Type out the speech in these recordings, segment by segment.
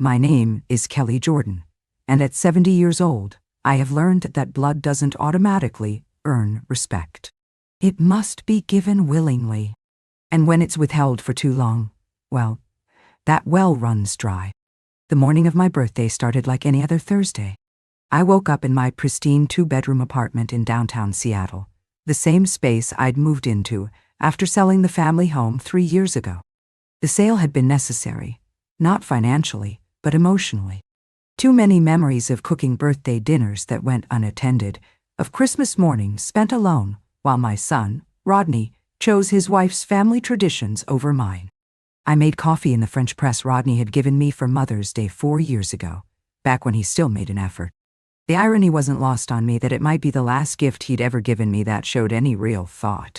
My name is Kelly Jordan, and at 70 years old, I have learned that blood doesn't automatically earn respect. It must be given willingly. And when it's withheld for too long, well, that well runs dry. The morning of my birthday started like any other Thursday. I woke up in my pristine 2-bedroom apartment in downtown Seattle, the same space I'd moved into after selling the family home 3 years ago. The sale had been necessary, not financially, but emotionally. Too many memories of cooking birthday dinners that went unattended, of Christmas mornings spent alone while my son, Rodney, chose his wife's family traditions over mine. I made coffee in the French press Rodney had given me for Mother's Day 4 years ago, back when he still made an effort. The irony wasn't lost on me that it might be the last gift he'd ever given me that showed any real thought.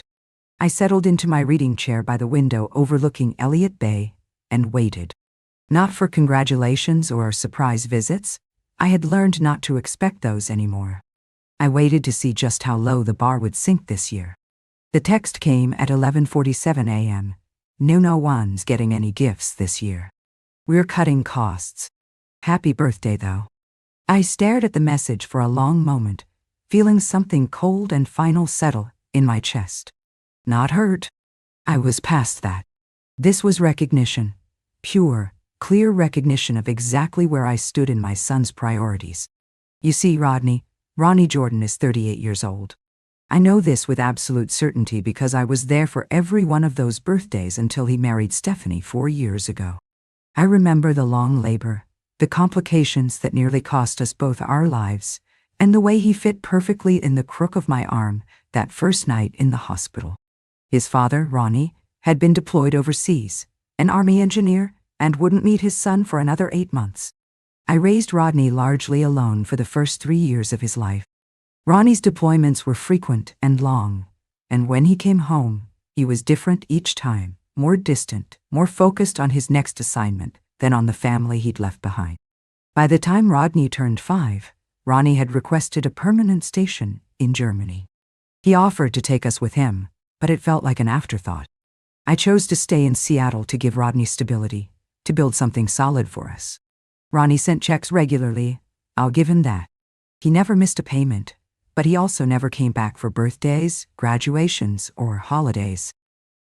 I settled into my reading chair by the window overlooking Elliott Bay and waited. Not for congratulations or surprise visits. I had learned not to expect those anymore. I waited to see just how low the bar would sink this year. The text came at 11:47 a.m. No one's getting any gifts this year. We're cutting costs. Happy birthday, though. I stared at the message for a long moment, feeling something cold and final settle in my chest. Not hurt. I was past that. This was recognition. Pure, clear recognition of exactly where I stood in my son's priorities. You see, Ronnie Jordan is 38 years old. I know this with absolute certainty because I was there for every one of those birthdays until he married Stephanie 4 years ago. I remember the long labor, the complications that nearly cost us both our lives, and the way he fit perfectly in the crook of my arm that first night in the hospital. His father, Ronnie, had been deployed overseas, an Army engineer, and wouldn't meet his son for another 8 months. I raised Rodney largely alone for the first 3 years of his life. Ronnie's deployments were frequent and long, and when he came home, he was different each time, more distant, more focused on his next assignment than on the family he'd left behind. By the time Rodney turned 5, Ronnie had requested a permanent station in Germany. He offered to take us with him, but it felt like an afterthought. I chose to stay in Seattle to give Rodney stability, to build something solid for us. Ronnie sent checks regularly, I'll give him that. He never missed a payment, but he also never came back for birthdays, graduations, or holidays.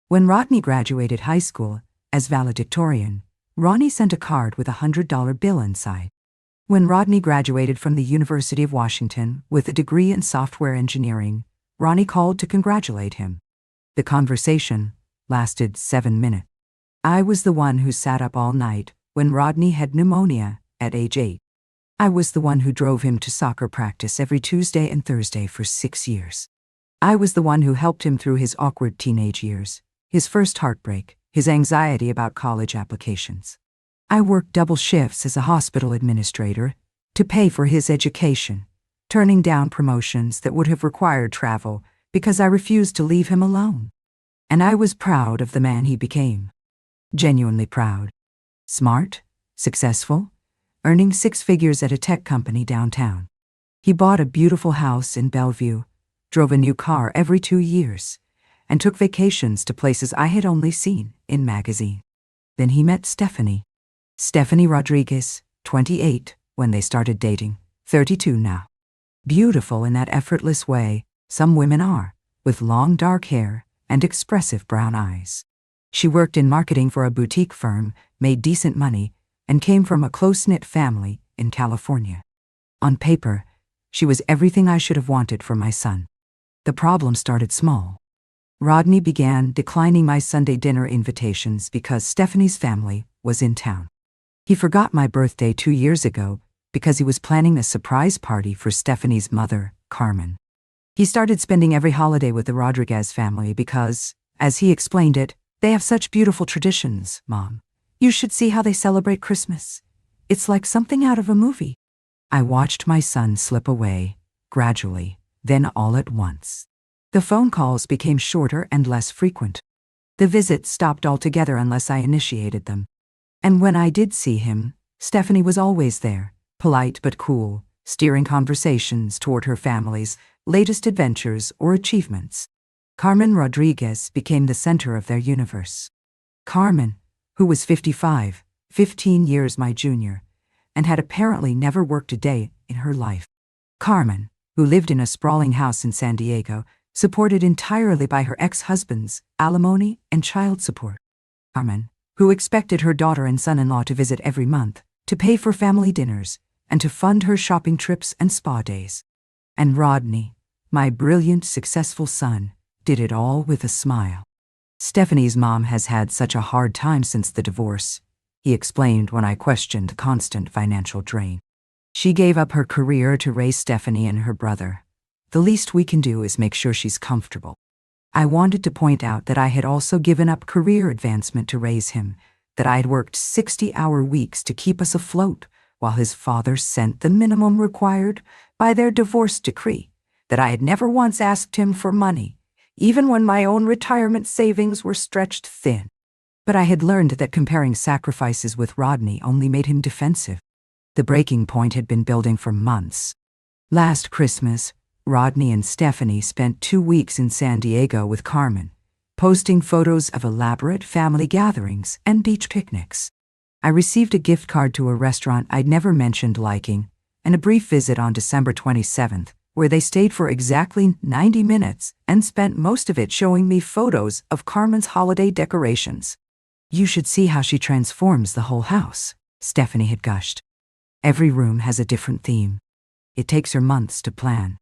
When Rodney graduated high school, as valedictorian, Ronnie sent a card with a $100 bill inside. When Rodney graduated from the University of Washington with a degree in software engineering, Ronnie called to congratulate him. The conversation lasted 7 minutes. I was the one who sat up all night when Rodney had pneumonia at age 8. I was the one who drove him to soccer practice every Tuesday and Thursday for 6 years. I was the one who helped him through his awkward teenage years, his first heartbreak, his anxiety about college applications. I worked double shifts as a hospital administrator to pay for his education, turning down promotions that would have required travel because I refused to leave him alone. And I was proud of the man he became. Genuinely proud. Smart, successful, earning 6 figures at a tech company downtown. He bought a beautiful house in Bellevue, drove a new car every 2 years, and took vacations to places I had only seen in magazines. Then he met Stephanie. Stephanie Rodriguez, 28 when they started dating, 32 now. Beautiful in that effortless way some women are, with long dark hair and expressive brown eyes. She worked in marketing for a boutique firm, made decent money, and came from a close-knit family in California. On paper, she was everything I should have wanted for my son. The problem started small. Rodney began declining my Sunday dinner invitations because Stephanie's family was in town. He forgot my birthday 2 years ago because he was planning a surprise party for Stephanie's mother, Carmen. He started spending every holiday with the Rodriguez family because, as he explained it, they have such beautiful traditions, Mom. You should see how they celebrate Christmas. It's like something out of a movie. I watched my son slip away, gradually, then all at once. The phone calls became shorter and less frequent. The visits stopped altogether unless I initiated them. And when I did see him, Stephanie was always there, polite but cool, steering conversations toward her family's latest adventures or achievements. Carmen Rodriguez became the center of their universe. Carmen, who was 55, 15 years my junior, and had apparently never worked a day in her life. Carmen, who lived in a sprawling house in San Diego, supported entirely by her ex-husband's alimony and child support. Carmen, who expected her daughter and son-in-law to visit every month, to pay for family dinners, and to fund her shopping trips and spa days. And Rodney, my brilliant, successful son, did it all with a smile. Stephanie's mom has had such a hard time since the divorce, he explained when I questioned the constant financial drain. She gave up her career to raise Stephanie and her brother. The least we can do is make sure she's comfortable. I wanted to point out that I had also given up career advancement to raise him, that I had worked 60-hour weeks to keep us afloat, while his father sent the minimum required by their divorce decree, that I had never once asked him for money, even when my own retirement savings were stretched thin. But I had learned that comparing sacrifices with Rodney only made him defensive. The breaking point had been building for months. Last Christmas, Rodney and Stephanie spent 2 weeks in San Diego with Carmen, posting photos of elaborate family gatherings and beach picnics. I received a gift card to a restaurant I'd never mentioned liking, and a brief visit on December 27th, where they stayed for exactly 90 minutes and spent most of it showing me photos of Carmen's holiday decorations. "You should see how she transforms the whole house," Stephanie had gushed. "Every room has a different theme. It takes her months to plan."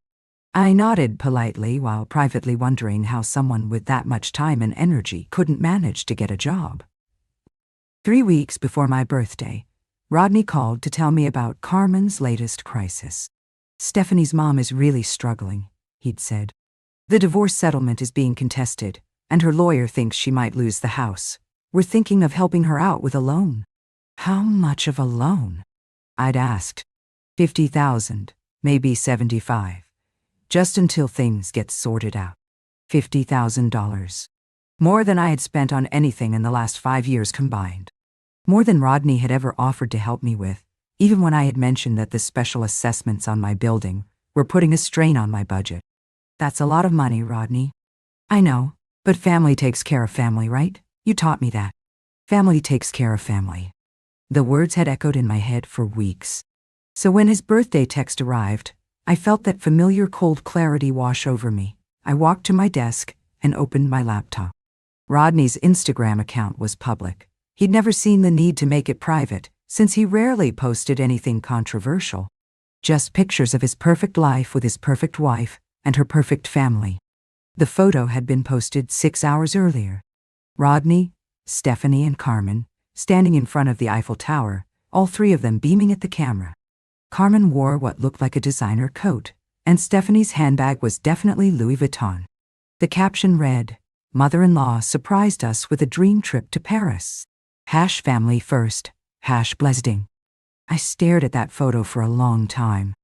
I nodded politely while privately wondering how someone with that much time and energy couldn't manage to get a job. 3 weeks before my birthday, Rodney called to tell me about Carmen's latest crisis. "Stephanie's mom is really struggling," he'd said. "The divorce settlement is being contested, and her lawyer thinks she might lose the house. We're thinking of helping her out with a loan." "How much of a loan?" I'd asked. $50,000, maybe $75. Just until things get sorted out. $50,000. More than I had spent on anything in the last 5 years combined. More than Rodney had ever offered to help me with, even when I had mentioned that the special assessments on my building were putting a strain on my budget. "That's a lot of money, Rodney." "I know, but family takes care of family, right? You taught me that. Family takes care of family." The words had echoed in my head for weeks. So when his birthday text arrived, I felt that familiar cold clarity wash over me. I walked to my desk and opened my laptop. Rodney's Instagram account was public. He'd never seen the need to make it private, since he rarely posted anything controversial. Just pictures of his perfect life with his perfect wife and her perfect family. The photo had been posted 6 hours earlier. Rodney, Stephanie, and Carmen, standing in front of the Eiffel Tower, all three of them beaming at the camera. Carmen wore what looked like a designer coat, and Stephanie's handbag was definitely Louis Vuitton. The caption read, "Mother-in-law surprised us with a dream trip to Paris. #family first, #blessing." I stared at that photo for a long time.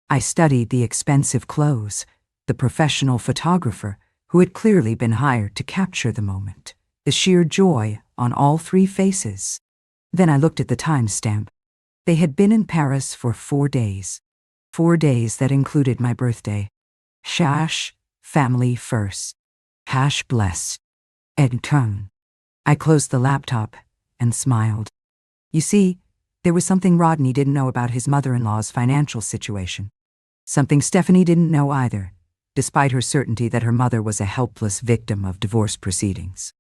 I studied the expensive clothes, the professional photographer who had clearly been hired to capture the moment, the sheer joy on all three faces. Then I looked at the timestamp. They had been in Paris for 4 days. 4 days that included my birthday. #family first, #blessed. And tongue. I closed the laptop and smiled. You see, there was something Rodney didn't know about his mother-in-law's financial situation. Something Stephanie didn't know either, despite her certainty that her mother was a helpless victim of divorce proceedings.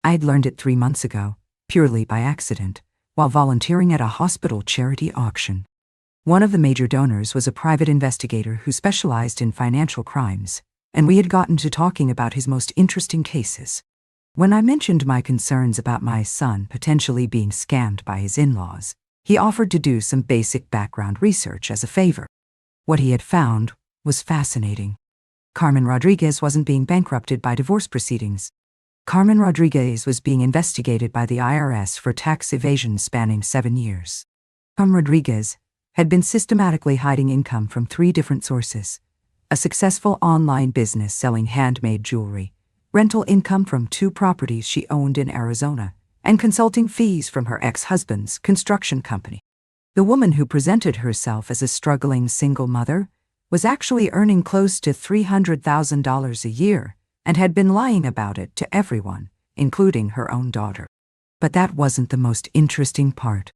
I had learned it 3 months ago, purely by accident, while volunteering at a hospital charity auction. One of the major donors was a private investigator who specialized in financial crimes, and we had gotten to talking about his most interesting cases. When I mentioned my concerns about my son potentially being scammed by his in-laws, he offered to do some basic background research as a favor. What he had found was fascinating. Carmen Rodriguez wasn't being bankrupted by divorce proceedings. Carmen Rodriguez was being investigated by the IRS for tax evasion spanning 7 years. Carmen Rodriguez had been systematically hiding income from 3 different sources: a successful online business selling handmade jewelry, rental income from 2 properties she owned in Arizona, and consulting fees from her ex-husband's construction company. The woman who presented herself as a struggling single mother was actually earning close to $300,000 a year and had been lying about it to everyone, including her own daughter. But that wasn't the most interesting part.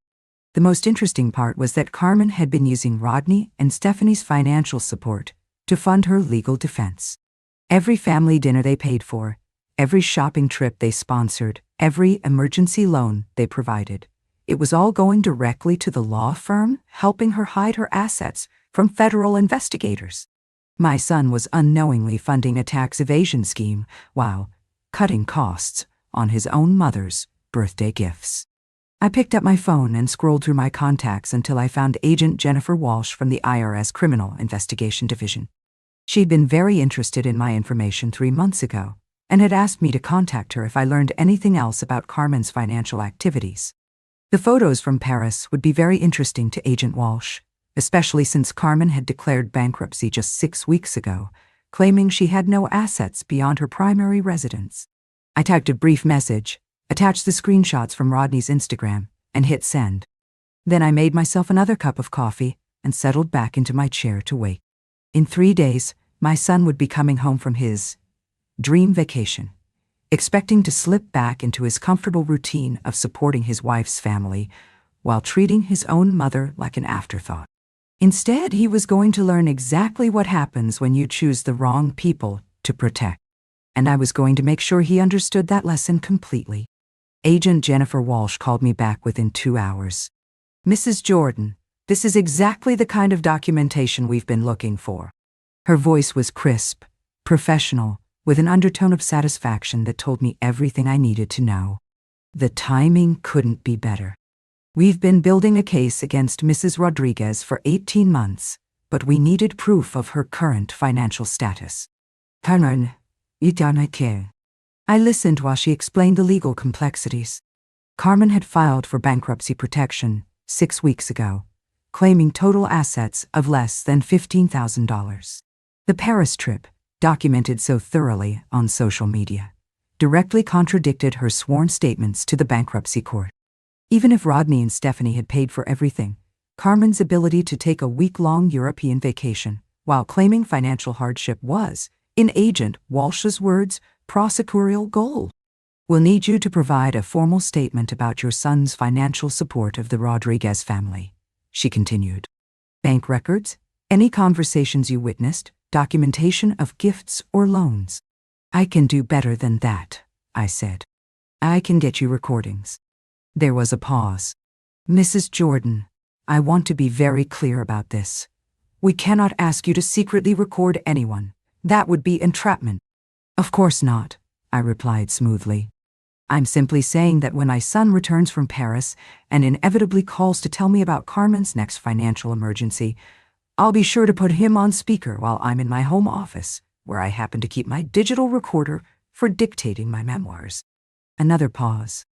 The most interesting part was that Carmen had been using Rodney and Stephanie's financial support to fund her legal defense. Every family dinner they paid for, every shopping trip they sponsored, every emergency loan they provided, it was all going directly to the law firm, helping her hide her assets from federal investigators. My son was unknowingly funding a tax evasion scheme while cutting costs on his own mother's birthday gifts. I picked up my phone and scrolled through my contacts until I found Agent Jennifer Walsh from the IRS Criminal Investigation Division. She'd been very interested in my information 3 months ago and had asked me to contact her if I learned anything else about Carmen's financial activities. The photos from Paris would be very interesting to Agent Walsh, especially since Carmen had declared bankruptcy just 6 weeks ago, claiming she had no assets beyond her primary residence. I typed a brief message, attached the screenshots from Rodney's Instagram, and hit send. Then I made myself another cup of coffee and settled back into my chair to wait. In 3 days, my son would be coming home from his dream vacation, expecting to slip back into his comfortable routine of supporting his wife's family while treating his own mother like an afterthought. Instead, he was going to learn exactly what happens when you choose the wrong people to protect. And I was going to make sure he understood that lesson completely. Agent Jennifer Walsh called me back within 2 hours. "Mrs. Jordan, this is exactly the kind of documentation we've been looking for." Her voice was crisp, professional, with an undertone of satisfaction that told me everything I needed to know. The timing couldn't be better. We've been building a case against Mrs. Rodriguez for 18 months, but we needed proof of her current financial status. Carmen, I listened while she explained the legal complexities. Carmen had filed for bankruptcy protection 6 weeks ago, claiming total assets of less than $15,000. The Paris trip, documented so thoroughly on social media, directly contradicted her sworn statements to the bankruptcy court. Even if Rodney and Stephanie had paid for everything, Carmen's ability to take a week-long European vacation while claiming financial hardship was, in Agent Walsh's words, prosecutorial gold. "We'll need you to provide a formal statement about your son's financial support of the Rodriguez family," she continued. "Bank records, any conversations you witnessed, documentation of gifts or loans." "I can do better than that," I said. "I can get you recordings." There was a pause. "Mrs. Jordan, I want to be very clear about this. We cannot ask you to secretly record anyone. That would be entrapment." "Of course not," I replied smoothly. "I'm simply saying that when my son returns from Paris and inevitably calls to tell me about Carmen's next financial emergency, I'll be sure to put him on speaker while I'm in my home office, where I happen to keep my digital recorder for dictating my memoirs." Another pause.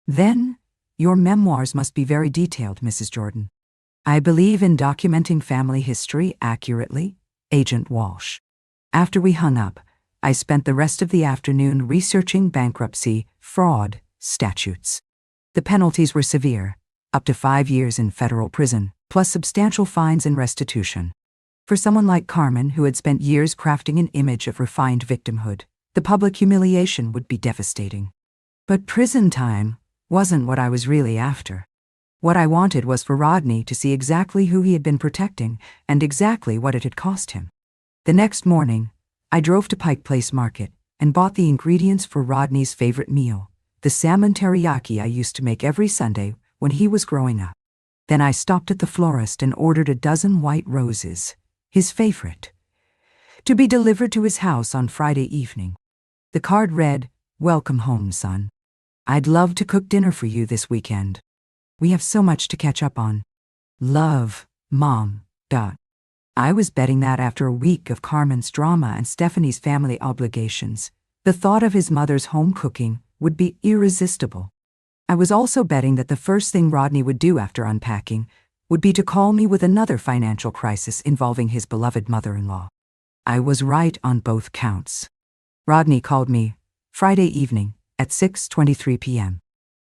"Then, your memoirs must be very detailed, Mrs. Jordan." "I believe in documenting family history accurately, Agent Walsh." After we hung up, I spent the rest of the afternoon researching bankruptcy fraud statutes. The penalties were severe, up to 5 years in federal prison, plus substantial fines and restitution. For someone like Carmen, who had spent years crafting an image of refined victimhood, the public humiliation would be devastating. But prison time wasn't what I was really after. What I wanted was for Rodney to see exactly who he had been protecting and exactly what it had cost him. The next morning, I drove to Pike Place Market and bought the ingredients for Rodney's favorite meal, the salmon teriyaki I used to make every Sunday when he was growing up. Then I stopped at the florist and ordered a dozen white roses, his favorite, to be delivered to his house on Friday evening. The card read, "Welcome home, son. I'd love to cook dinner for you this weekend. We have so much to catch up on. Love, Mom. I was betting that after a week of Carmen's drama and Stephanie's family obligations, the thought of his mother's home cooking would be irresistible. I was also betting that the first thing Rodney would do after unpacking would be to call me with another financial crisis involving his beloved mother-in-law. I was right on both counts. Rodney called me Friday evening at 6:23 p.m.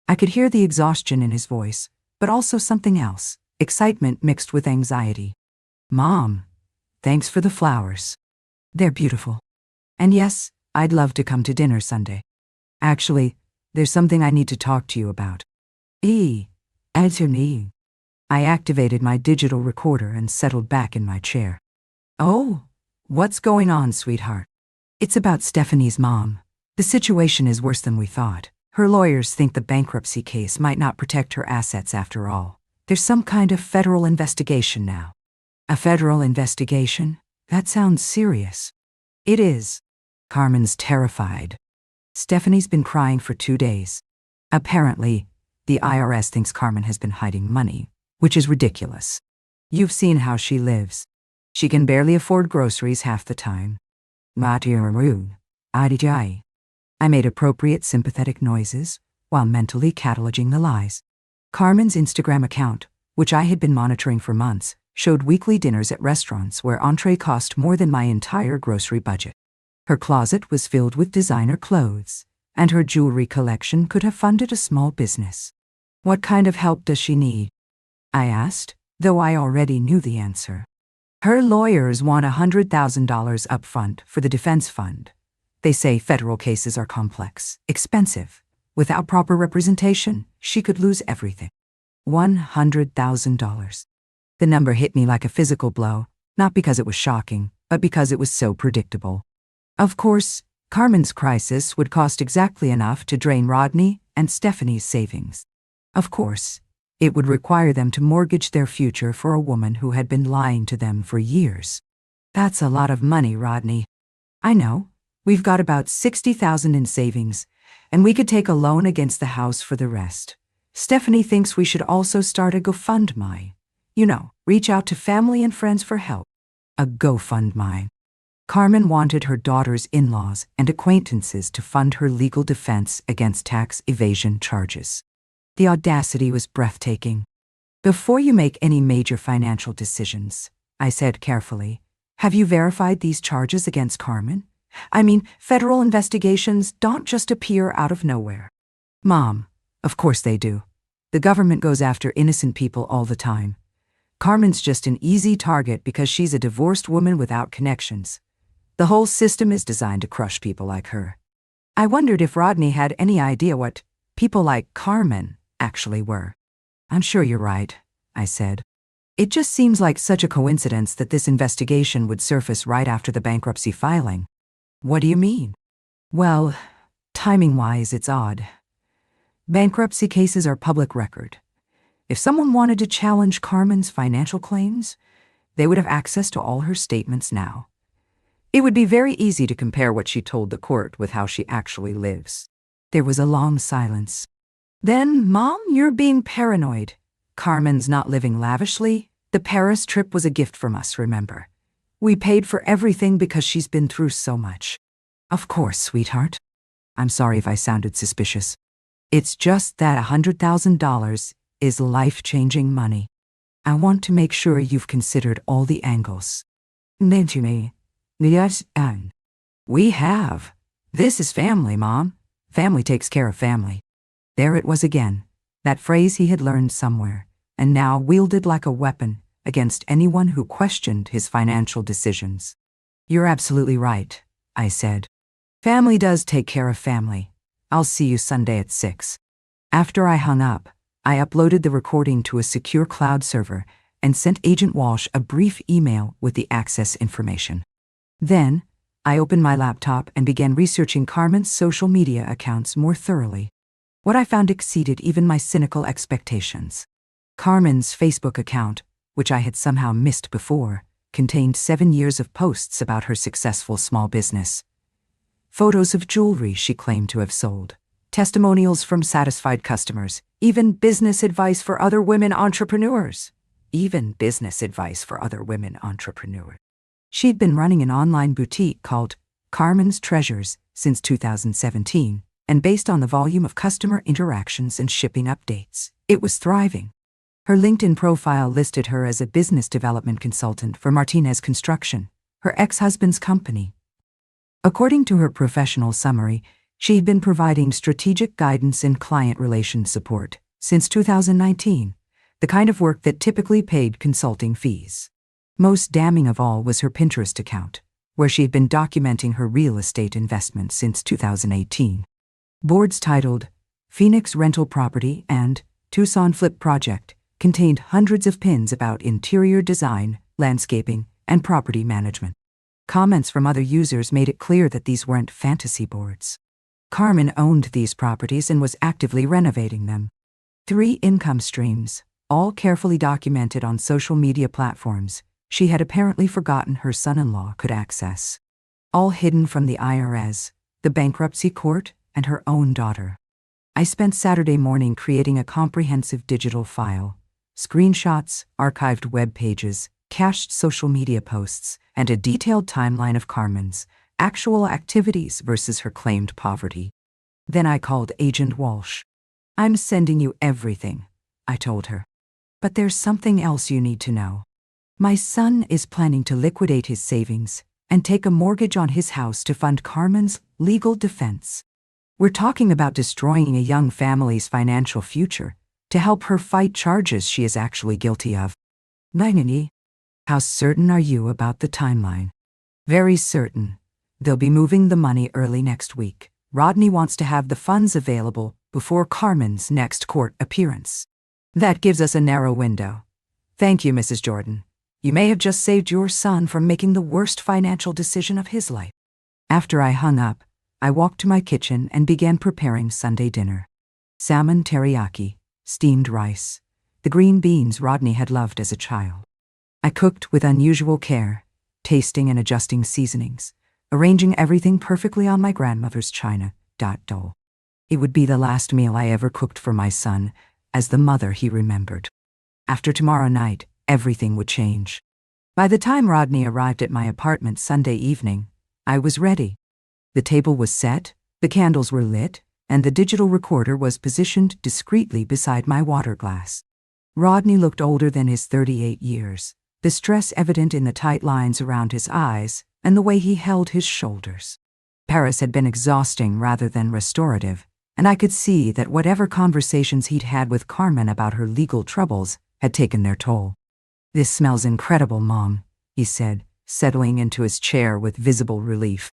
I could hear the exhaustion in his voice, but also something else, excitement mixed with anxiety. "Mom, thanks for the flowers. They're beautiful. And yes, I'd love to come to dinner Sunday. Actually, there's something I need to talk to you about." Answer me. I activated my digital recorder and settled back in my chair. Oh, what's going on, sweetheart? It's about Stephanie's mom. The situation is worse than we thought. Her lawyers think the bankruptcy case might not protect her assets after all. There's some kind of federal investigation now. A federal investigation? That sounds serious. It is. Carmen's terrified. Stephanie's been crying for 2 days. Apparently, the IRS thinks Carmen has been hiding money, which is ridiculous. You've seen how she lives. She can barely afford groceries half the time. I made appropriate sympathetic noises while mentally cataloging the lies. Carmen's Instagram account, which I had been monitoring for months, showed weekly dinners at restaurants where entree cost more than my entire grocery budget. Her closet was filled with designer clothes, and her jewelry collection could have funded a small business. What kind of help does she need? I asked, though I already knew the answer. Her lawyers want $100,000 upfront for the defense fund. They say federal cases are complex, expensive. Without proper representation, she could lose everything. $100,000. The number hit me like a physical blow, not because it was shocking, but because it was so predictable. Of course, Carmen's crisis would cost exactly enough to drain Rodney and Stephanie's savings. Of course, it would require them to mortgage their future for a woman who had been lying to them for years. That's a lot of money, Rodney. I know. We've got about $60,000 in savings, and we could take a loan against the house for the rest. Stephanie thinks we should also start a GoFundMe. Reach out to family and friends for help. A GoFundMe. Carmen wanted her daughter's in-laws and acquaintances to fund her legal defense against tax evasion charges. The audacity was breathtaking. Before you make any major financial decisions, I said carefully, have you verified these charges against Carmen? I mean, federal investigations don't just appear out of nowhere. Mom, of course they do. The government goes after innocent people all the time. Carmen's just an easy target because she's a divorced woman without connections. The whole system is designed to crush people like her. I wondered if Rodney had any idea what people like Carmen actually were. I'm sure you're right, I said. It just seems like such a coincidence that this investigation would surface right after the bankruptcy filing. What do you mean? Well, timing-wise, it's odd. Bankruptcy cases are public record. If someone wanted to challenge Carmen's financial claims, they would have access to all her statements now. It would be very easy to compare what she told the court with how she actually lives. There was a long silence. Then, Mom, you're being paranoid. Carmen's not living lavishly. The Paris trip was a gift from us, remember? We paid for everything because she's been through so much. Of course, sweetheart. I'm sorry if I sounded suspicious. It's just that $100,000 is life-changing money. I want to make sure you've considered all the angles. Yes, and we have. This is family, Mom. Family takes care of family. There it was again, that phrase he had learned somewhere, and now wielded like a weapon against anyone who questioned his financial decisions. You're absolutely right, I said. Family does take care of family. I'll see you Sunday at 6. After I hung up, I uploaded the recording to a secure cloud server and sent Agent Walsh a brief email with the access information. Then, I opened my laptop and began researching Carmen's social media accounts more thoroughly. What I found exceeded even my cynical expectations. Carmen's Facebook account, which I had somehow missed before, contained 7 years of posts about her successful small business. Photos of jewelry she claimed to have sold, testimonials from satisfied customers, even business advice for other women entrepreneurs. She'd been running an online boutique called Carmen's Treasures since 2017, and based on the volume of customer interactions and shipping updates, it was thriving. Her LinkedIn profile listed her as a business development consultant for Martinez Construction, her ex-husband's company. According to her professional summary, she had been providing strategic guidance and client relations support since 2019, the kind of work that typically paid consulting fees. Most damning of all was her Pinterest account, where she had been documenting her real estate investments since 2018. Boards titled Phoenix Rental Property and Tucson Flip Project contained hundreds of pins about interior design, landscaping, and property management. Comments from other users made it clear that these weren't fantasy boards. Carmen owned these properties and was actively renovating them. 3 income streams, all carefully documented on social media platforms she had apparently forgotten her son-in-law could access. All hidden from the IRS, the bankruptcy court, and her own daughter. I spent Saturday morning creating a comprehensive digital file, screenshots, archived web pages, cached social media posts, and a detailed timeline of Carmen's actual activities versus her claimed poverty. Then I called Agent Walsh. "I'm sending you everything," I told her. "But there's something else you need to know. My son is planning to liquidate his savings and take a mortgage on his house to fund Carmen's legal defense. We're talking about destroying a young family's financial future to help her fight charges she is actually guilty of." "Nini, how certain are you about the timeline?" "Very certain. They'll be moving the money early next week. Rodney wants to have the funds available before Carmen's next court appearance. That gives us a narrow window. Thank you, Mrs. Jordan. You may have just saved your son from making the worst financial decision of his life." After I hung up, I walked to my kitchen and began preparing Sunday dinner. Salmon teriyaki, steamed rice, the green beans Rodney had loved as a child. I cooked with unusual care, tasting and adjusting seasonings, arranging everything perfectly on my grandmother's china dot. It would be the last meal I ever cooked for my son, as the mother he remembered. After tomorrow night, everything would change. By the time Rodney arrived at my apartment Sunday evening, I was ready. The table was set, the candles were lit, and the digital recorder was positioned discreetly beside my water glass. Rodney looked older than his 38 years, the stress evident in the tight lines around his eyes and the way he held his shoulders. Paris had been exhausting rather than restorative, and I could see that whatever conversations he'd had with Carmen about her legal troubles had taken their toll. "This smells incredible, Mom," he said, settling into his chair with visible relief.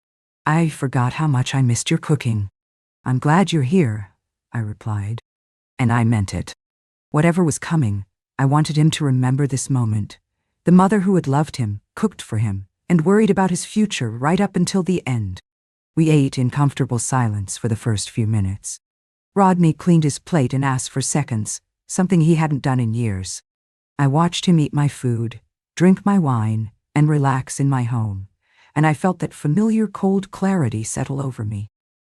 "I forgot how much I missed your cooking." "I'm glad you're here," I replied. And I meant it. Whatever was coming, I wanted him to remember this moment. The mother who had loved him, cooked for him, and worried about his future right up until the end. We ate in comfortable silence for the first few minutes. Rodney cleaned his plate and asked for seconds, something he hadn't done in years. I watched him eat my food, drink my wine, and relax in my home, and I felt that familiar cold clarity settle over me.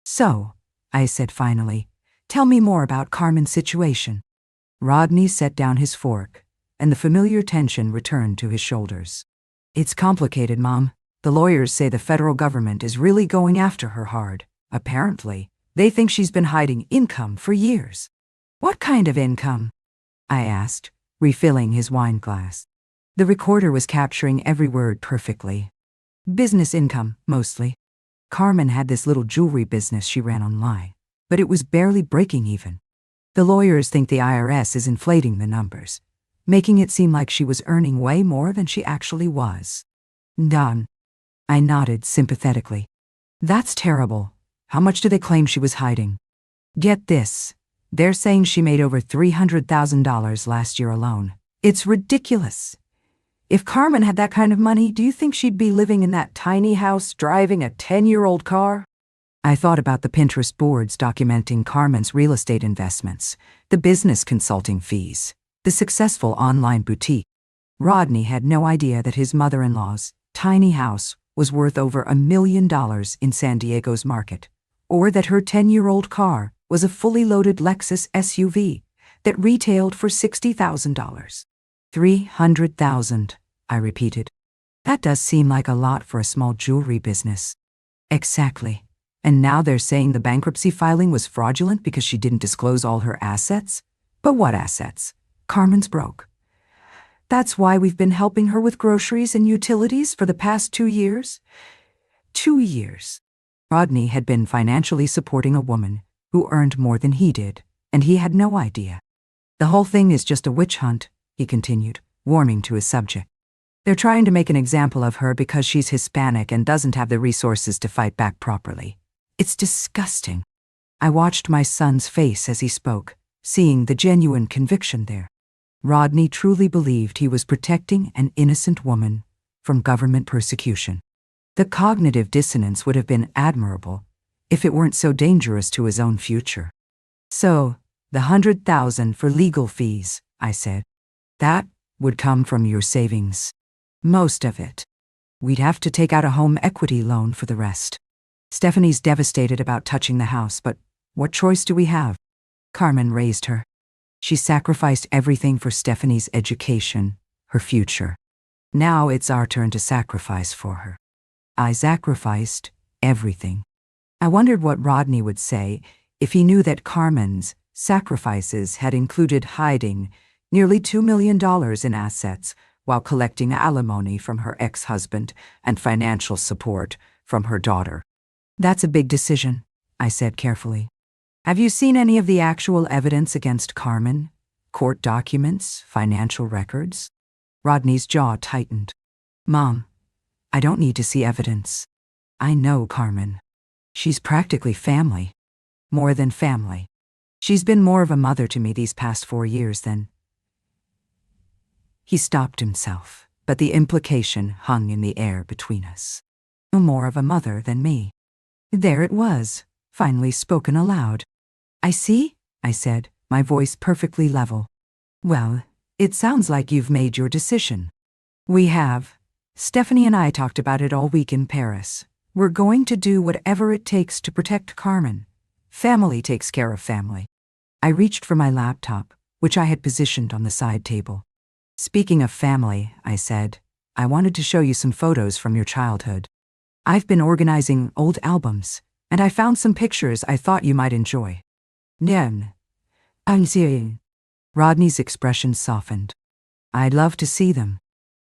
"So," I said finally, "tell me more about Carmen's situation." Rodney set down his fork, and the familiar tension returned to his shoulders. "It's complicated, Mom. The lawyers say the federal government is really going after her hard. Apparently, they think she's been hiding income for years." "What kind of income?" I asked, refilling his wine glass. The recorder was capturing every word perfectly. "Business income, mostly. Carmen had this little jewelry business she ran online, but it was barely breaking even. The lawyers think the IRS is inflating the numbers, making it seem like she was earning way more than she actually was." "Done." I nodded sympathetically. "That's terrible. How much do they claim she was hiding?" "Get this. They're saying she made over $300,000 last year alone. It's ridiculous. If Carmen had that kind of money, do you think she'd be living in that tiny house driving a 10-year-old car?" I thought about the Pinterest boards documenting Carmen's real estate investments, the business consulting fees, the successful online boutique. Rodney had no idea that his mother-in-law's tiny house was worth over $1 million in San Diego's market, or that her 10-year-old car was a fully loaded Lexus SUV that retailed for $60,000. $300,000, I repeated. That does seem like a lot for a small jewelry business. Exactly. And now they're saying the bankruptcy filing was fraudulent because she didn't disclose all her assets? But what assets? Carmen's broke. That's why we've been helping her with groceries and utilities for the past 2 years? 2 years. Rodney had been financially supporting a woman who earned more than he did, and he had no idea. "The whole thing is just a witch hunt," he continued, warming to his subject. "They're trying to make an example of her because she's Hispanic and doesn't have the resources to fight back properly. It's disgusting." I watched my son's face as he spoke, seeing the genuine conviction there. Rodney truly believed he was protecting an innocent woman from government persecution. The cognitive dissonance would have been admirable if it weren't so dangerous to his own future. So, the $100,000 for legal fees, I said. That would come from your savings. Most of it. We'd have to take out a home equity loan for the rest. Stephanie's devastated about touching the house, but what choice do we have? Carmen raised her. She sacrificed everything for Stephanie's education, her future. Now it's our turn to sacrifice for her. I sacrificed everything. I wondered what Rodney would say if he knew that Carmen's sacrifices had included hiding nearly $2 million in assets while collecting alimony from her ex-husband and financial support from her daughter. That's a big decision, I said carefully. Have you seen any of the actual evidence against Carmen? Court documents, financial records? Rodney's jaw tightened. Mom, I don't need to see evidence. I know Carmen. She's practically family. More than family. She's been more of a mother to me these past 4 years than... He stopped himself, but the implication hung in the air between us. No more of a mother than me. There it was, finally spoken aloud. I see, I said, my voice perfectly level. Well, it sounds like you've made your decision. We have. Stephanie and I talked about it all week in Paris. We're going to do whatever it takes to protect Carmen. Family takes care of family. I reached for my laptop, which I had positioned on the side table. Speaking of family, I said, I wanted to show you some photos from your childhood. I've been organizing old albums, and I found some pictures I thought you might enjoy. Nien. I'm seeing. Rodney's expression softened. I'd love to see them.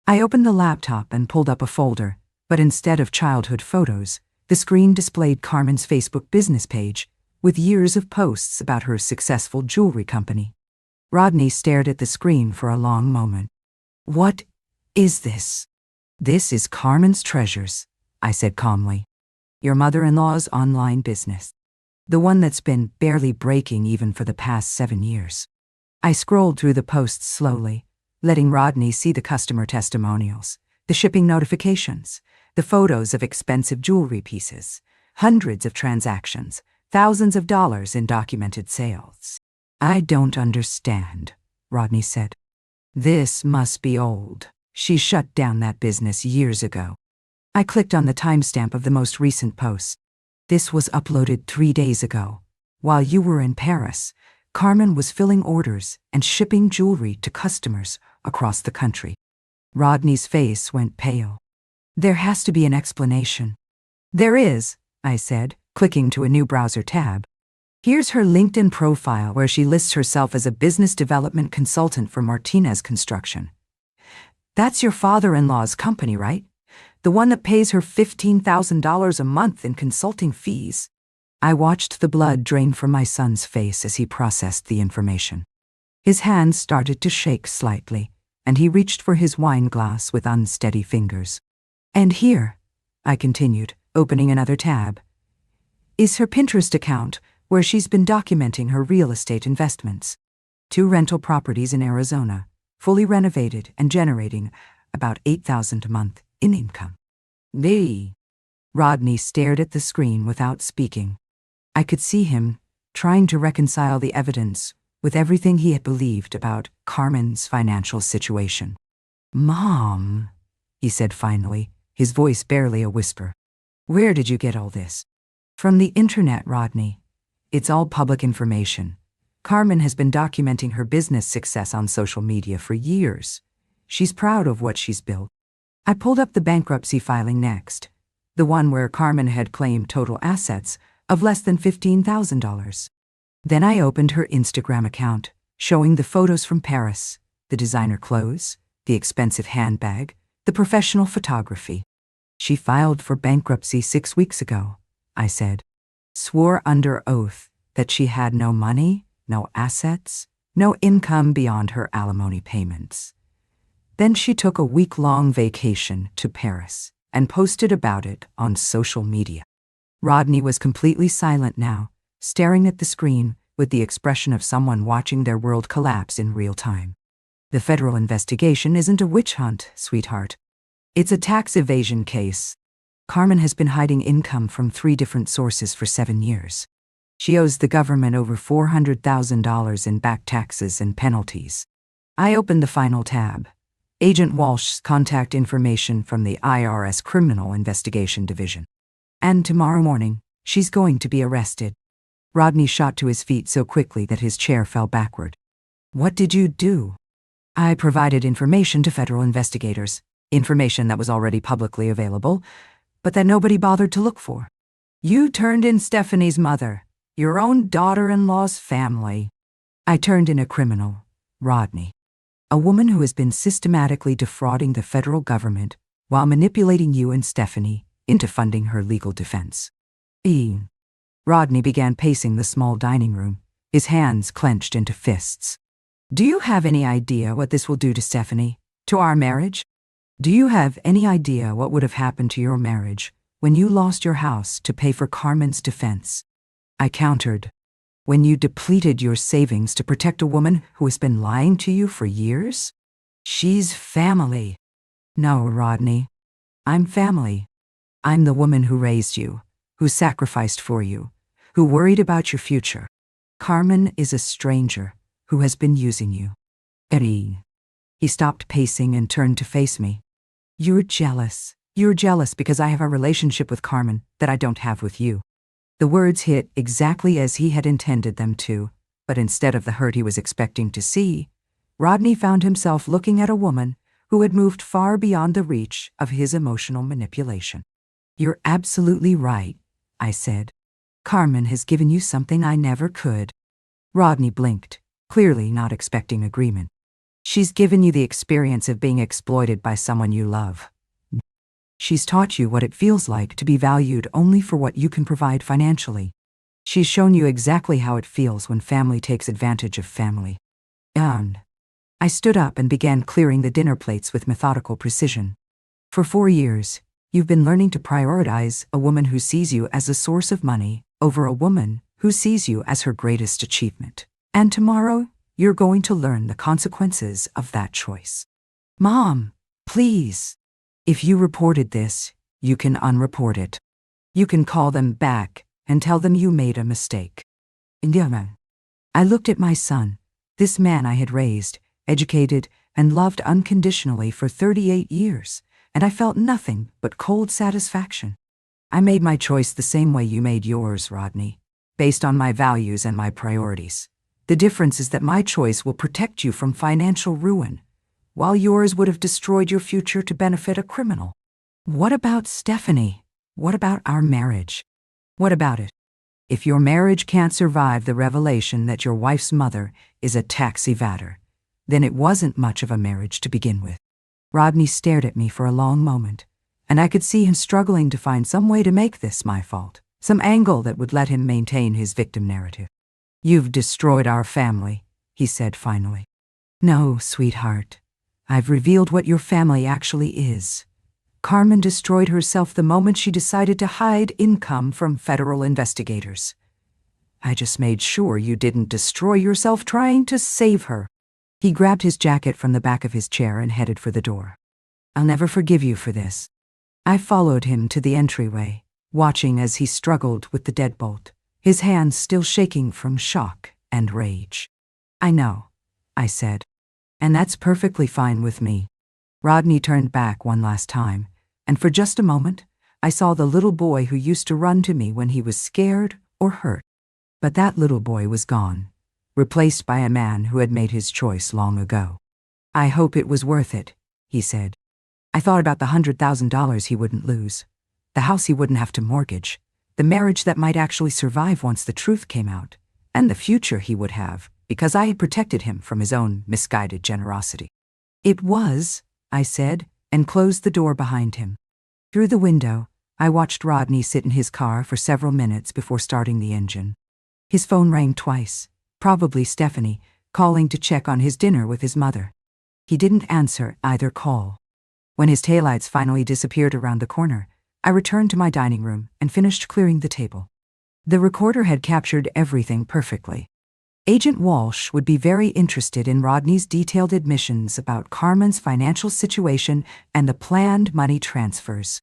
I opened the laptop and pulled up a folder, but instead of childhood photos, the screen displayed Carmen's Facebook business page with years of posts about her successful jewelry company. Rodney stared at the screen for a long moment. What is this? This is Carmen's Treasures, I said calmly. Your mother-in-law's online business. The one that's been barely breaking even for the past 7 years. I scrolled through the posts slowly, letting Rodney see the customer testimonials, the shipping notifications, the photos of expensive jewelry pieces, hundreds of transactions, thousands of dollars in documented sales. I don't understand, Rodney said. This must be old. She shut down that business years ago. I clicked on the timestamp of the most recent post. This was uploaded 3 days ago. While you were in Paris, Carmen was filling orders and shipping jewelry to customers across the country. Rodney's face went pale. There has to be an explanation. There is, I said, clicking to a new browser tab. Here's her LinkedIn profile where she lists herself as a business development consultant for Martinez Construction. That's your father-in-law's company, right? The one that pays her $15,000 a month in consulting fees. I watched the blood drain from my son's face as he processed the information. His hands started to shake slightly, and he reached for his wine glass with unsteady fingers. And here, I continued, opening another tab, is her Pinterest account where she's been documenting her real estate investments. 2 rental properties in Arizona, fully renovated and generating about $8,000 a month in income. Me. Rodney stared at the screen without speaking. I could see him trying to reconcile the evidence with everything he had believed about Carmen's financial situation. Mom, he said finally, his voice barely a whisper. Where did you get all this? From the internet, Rodney. It's all public information. Carmen has been documenting her business success on social media for years. She's proud of what she's built. I pulled up the bankruptcy filing next, the one where Carmen had claimed total assets of less than $15,000. Then I opened her Instagram account, showing the photos from Paris, the designer clothes, the expensive handbag, the professional photography. She filed for bankruptcy 6 weeks ago, I said. Swore under oath that she had no money, no assets, no income beyond her alimony payments. Then she took a week-long vacation to Paris and posted about it on social media. Rodney was completely silent now, staring at the screen with the expression of someone watching their world collapse in real time. The federal investigation isn't a witch hunt, sweetheart. It's a tax evasion case. Carmen has been hiding income from 3 different sources for 7 years. She owes the government over $400,000 in back taxes and penalties. I opened the final tab. Agent Walsh's contact information from the IRS Criminal Investigation Division. And tomorrow morning, she's going to be arrested. Rodney shot to his feet so quickly that his chair fell backward. What did you do? I provided information to federal investigators, information that was already publicly available, but that nobody bothered to look for. You turned in Stephanie's mother, your own daughter-in-law's family. I turned in a criminal, Rodney. A woman who has been systematically defrauding the federal government while manipulating you and Stephanie into funding her legal defense. Rodney began pacing the small dining room, his hands clenched into fists. Do you have any idea what this will do to Stephanie, to our marriage? Do you have any idea what would have happened to your marriage when you lost your house to pay for Carmen's defense? I countered. When you depleted your savings to protect a woman who has been lying to you for years? She's family. No, Rodney. I'm family. I'm the woman who raised you, who sacrificed for you, who worried about your future. Carmen is a stranger who has been using you. Eddie. He stopped pacing and turned to face me. You're jealous. You're jealous because I have a relationship with Carmen that I don't have with you. The words hit exactly as he had intended them to, but instead of the hurt he was expecting to see, Rodney found himself looking at a woman who had moved far beyond the reach of his emotional manipulation. You're absolutely right, I said. Carmen has given you something I never could. Rodney blinked, clearly not expecting agreement. She's given you the experience of being exploited by someone you love. She's taught you what it feels like to be valued only for what you can provide financially. She's shown you exactly how it feels when family takes advantage of family. And I stood up and began clearing the dinner plates with methodical precision. For 4 years, you've been learning to prioritize a woman who sees you as a source of money over a woman who sees you as her greatest achievement. And tomorrow, you're going to learn the consequences of that choice. Mom, please. If you reported this, you can unreport it. You can call them back and tell them you made a mistake. I looked at my son, this man I had raised, educated, and loved unconditionally for 38 years, and I felt nothing but cold satisfaction. I made my choice the same way you made yours, Rodney, based on my values and my priorities. The difference is that my choice will protect you from financial ruin, while yours would have destroyed your future to benefit a criminal. What about Stephanie? What about our marriage? What about it? If your marriage can't survive the revelation that your wife's mother is a tax evader, then it wasn't much of a marriage to begin with. Rodney stared at me for a long moment, and I could see him struggling to find some way to make this my fault, some angle that would let him maintain his victim narrative. You've destroyed our family, he said finally. No, sweetheart. I've revealed what your family actually is. Carmen destroyed herself the moment she decided to hide income from federal investigators. I just made sure you didn't destroy yourself trying to save her. He grabbed his jacket from the back of his chair and headed for the door. I'll never forgive you for this. I followed him to the entryway, watching as he struggled with the deadbolt, his hands still shaking from shock and rage. I know, I said. And that's perfectly fine with me. Rodney turned back one last time, and for just a moment, I saw the little boy who used to run to me when he was scared or hurt. But that little boy was gone, replaced by a man who had made his choice long ago. I hope it was worth it, he said. I thought about the $100,000 he wouldn't lose, the house he wouldn't have to mortgage, the marriage that might actually survive once the truth came out, and the future he would have, because I had protected him from his own misguided generosity. It was, I said, and closed the door behind him. Through the window, I watched Rodney sit in his car for several minutes before starting the engine. His phone rang twice, probably Stephanie, calling to check on his dinner with his mother. He didn't answer either call. When his taillights finally disappeared around the corner, I returned to my dining room and finished clearing the table. The recorder had captured everything perfectly. Agent Walsh would be very interested in Rodney's detailed admissions about Carmen's financial situation and the planned money transfers.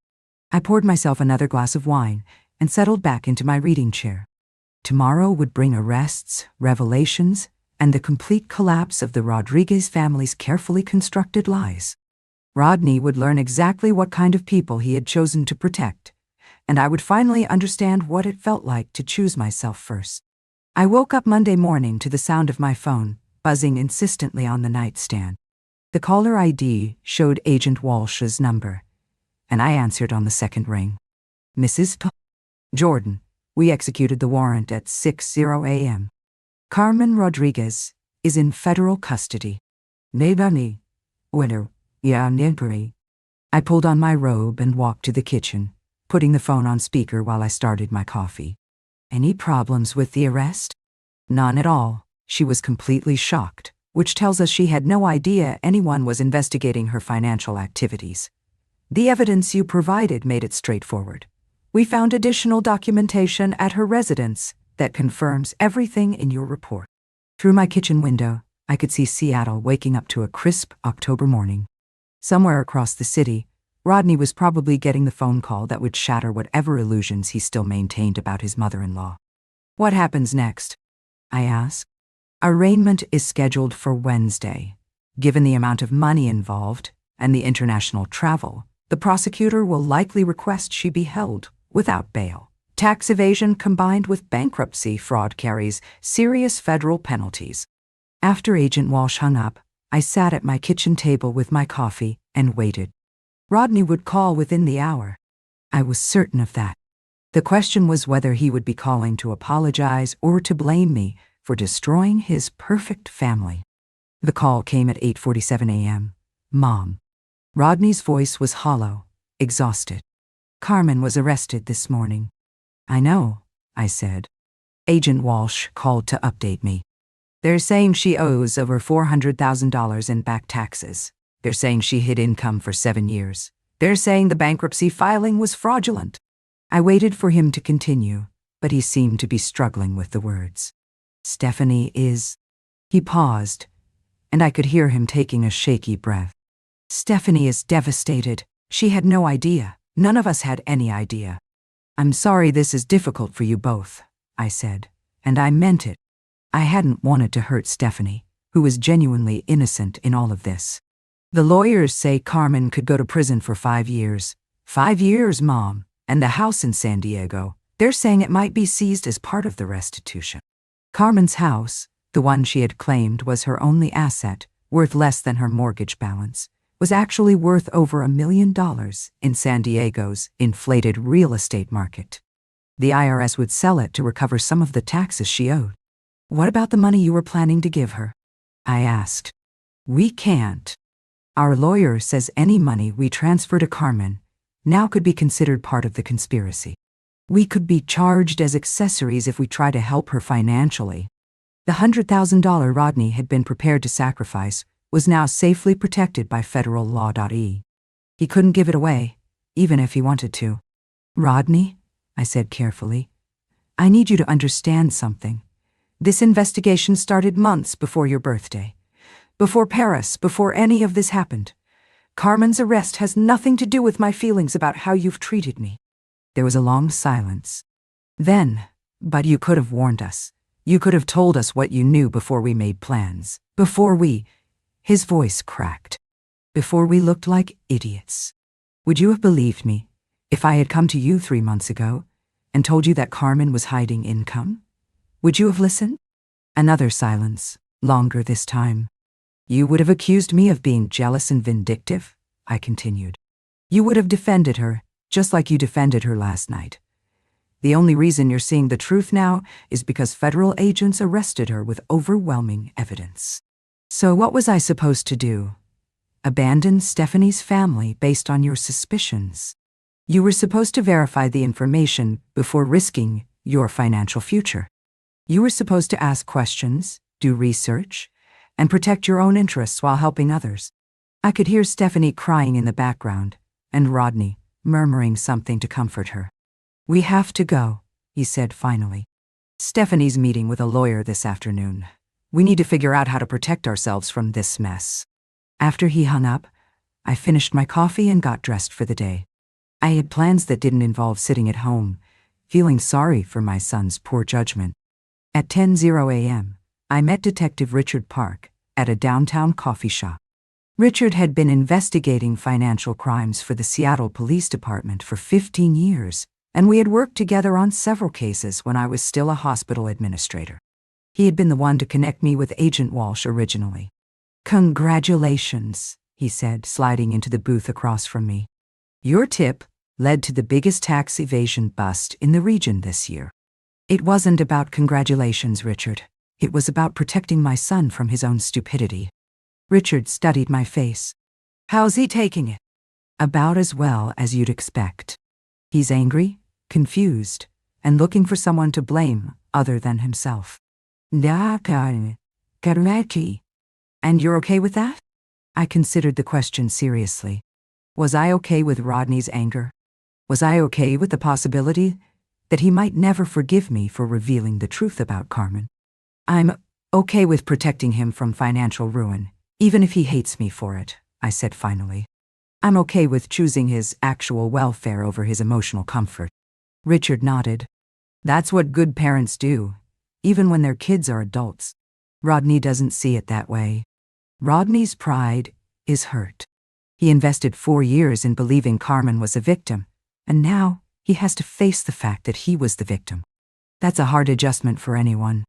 I poured myself another glass of wine and settled back into my reading chair. Tomorrow would bring arrests, revelations, and the complete collapse of the Rodriguez family's carefully constructed lies. Rodney would learn exactly what kind of people he had chosen to protect, and I would finally understand what it felt like to choose myself first. I woke up Monday morning to the sound of my phone buzzing insistently on the nightstand. The caller ID showed Agent Walsh's number, and I answered on the second ring. Mrs. Jordan, we executed the warrant at 6:00 a.m. Carmen Rodriguez is in federal custody. Nebani, winner, ya negri. I pulled on my robe and walked to the kitchen, putting the phone on speaker while I started my coffee. Any problems with the arrest? None at all. She was completely shocked, which tells us she had no idea anyone was investigating her financial activities. The evidence you provided made it straightforward. We found additional documentation at her residence that confirms everything in your report. Through my kitchen window, I could see Seattle waking up to a crisp October morning. Somewhere across the city, Rodney was probably getting the phone call that would shatter whatever illusions he still maintained about his mother-in-law. What happens next? I asked. Arraignment is scheduled for Wednesday. Given the amount of money involved and the international travel, the prosecutor will likely request she be held without bail. Tax evasion combined with bankruptcy fraud carries serious federal penalties. After Agent Walsh hung up, I sat at my kitchen table with my coffee and waited. Rodney would call within the hour. I was certain of that. The question was whether he would be calling to apologize or to blame me for destroying his perfect family. The call came at 8:47 a.m. Mom. Rodney's voice was hollow, exhausted. Carmen was arrested this morning. I know, I said. Agent Walsh called to update me. They're saying she owes over $400,000 in back taxes. They're saying she hid income for 7 years. They're saying the bankruptcy filing was fraudulent. I waited for him to continue, but he seemed to be struggling with the words. Stephanie is... He paused, and I could hear him taking a shaky breath. Stephanie is devastated. She had no idea. None of us had any idea. I'm sorry this is difficult for you both, I said, and I meant it. I hadn't wanted to hurt Stephanie, who was genuinely innocent in all of this. The lawyers say Carmen could go to prison for 5 years. 5 years, Mom, and the house in San Diego. They're saying it might be seized as part of the restitution. Carmen's house, the one she had claimed was her only asset, worth less than her mortgage balance, was actually worth over $1 million in San Diego's inflated real estate market. The IRS would sell it to recover some of the taxes she owed. What about the money you were planning to give her? I asked. We can't. Our lawyer says any money we transfer to Carmen now could be considered part of the conspiracy. We could be charged as accessories if we try to help her financially. The $100,000 Rodney had been prepared to sacrifice was now safely protected by federal law. He couldn't give it away, even if he wanted to. Rodney, I said carefully, I need you to understand something. This investigation started months before your birthday. Before Paris, before any of this happened. Carmen's arrest has nothing to do with my feelings about how you've treated me. There was a long silence. Then, but you could have warned us. You could have told us what you knew before we made plans. Before we... His voice cracked. Before we looked like idiots. Would you have believed me if I had come to you 3 months ago and told you that Carmen was hiding income? Would you have listened? Another silence, longer this time. You would have accused me of being jealous and vindictive, I continued. You would have defended her, just like you defended her last night. The only reason you're seeing the truth now is because federal agents arrested her with overwhelming evidence. So what was I supposed to do? Abandon Stephanie's family based on your suspicions? You were supposed to verify the information before risking your financial future. You were supposed to ask questions, do research, and protect your own interests while helping others. I could hear Stephanie crying in the background, and Rodney murmuring something to comfort her. We have to go, he said finally. Stephanie's meeting with a lawyer this afternoon. We need to figure out how to protect ourselves from this mess. After he hung up, I finished my coffee and got dressed for the day. I had plans that didn't involve sitting at home, feeling sorry for my son's poor judgment. At 10:00 a.m., I met Detective Richard Park at a downtown coffee shop. Richard had been investigating financial crimes for the Seattle Police Department for 15 years, and we had worked together on several cases when I was still a hospital administrator. He had been the one to connect me with Agent Walsh originally. "Congratulations," he said, sliding into the booth across from me. "Your tip led to the biggest tax evasion bust in the region this year." It wasn't about congratulations, Richard. It was about protecting my son from his own stupidity. Richard studied my face. "How's he taking it?" "About as well as you'd expect. He's angry, confused, and looking for someone to blame other than himself." "And you're okay with that?" I considered the question seriously. Was I okay with Rodney's anger? Was I okay with the possibility that he might never forgive me for revealing the truth about Carmen? "I'm okay with protecting him from financial ruin, even if he hates me for it," I said finally. "I'm okay with choosing his actual welfare over his emotional comfort." Richard nodded. "That's what good parents do, even when their kids are adults." Rodney doesn't see it that way. Rodney's pride is hurt. He invested 4 years in believing Carmen was a victim, and now he has to face the fact that he was the victim. That's a hard adjustment for anyone.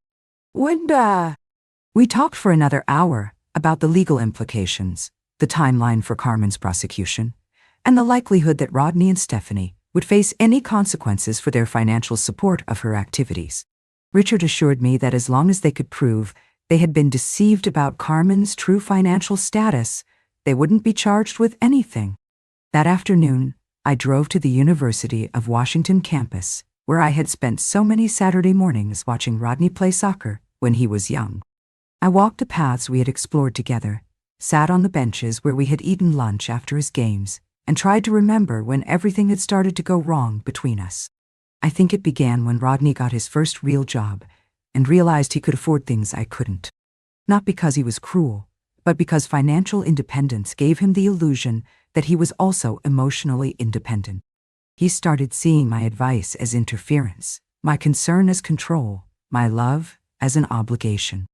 We talked for another hour about the legal implications, the timeline for Carmen's prosecution, and the likelihood that Rodney and Stephanie would face any consequences for their financial support of her activities. Richard assured me that as long as they could prove they had been deceived about Carmen's true financial status, they wouldn't be charged with anything. That afternoon, I drove to the University of Washington campus, where I had spent so many Saturday mornings watching Rodney play soccer when he was young. I walked the paths we had explored together, sat on the benches where we had eaten lunch after his games, and tried to remember when everything had started to go wrong between us. I think it began when Rodney got his first real job and realized he could afford things I couldn't. Not because he was cruel, but because financial independence gave him the illusion that he was also emotionally independent. He started seeing my advice as interference, my concern as control, my love as an obligation.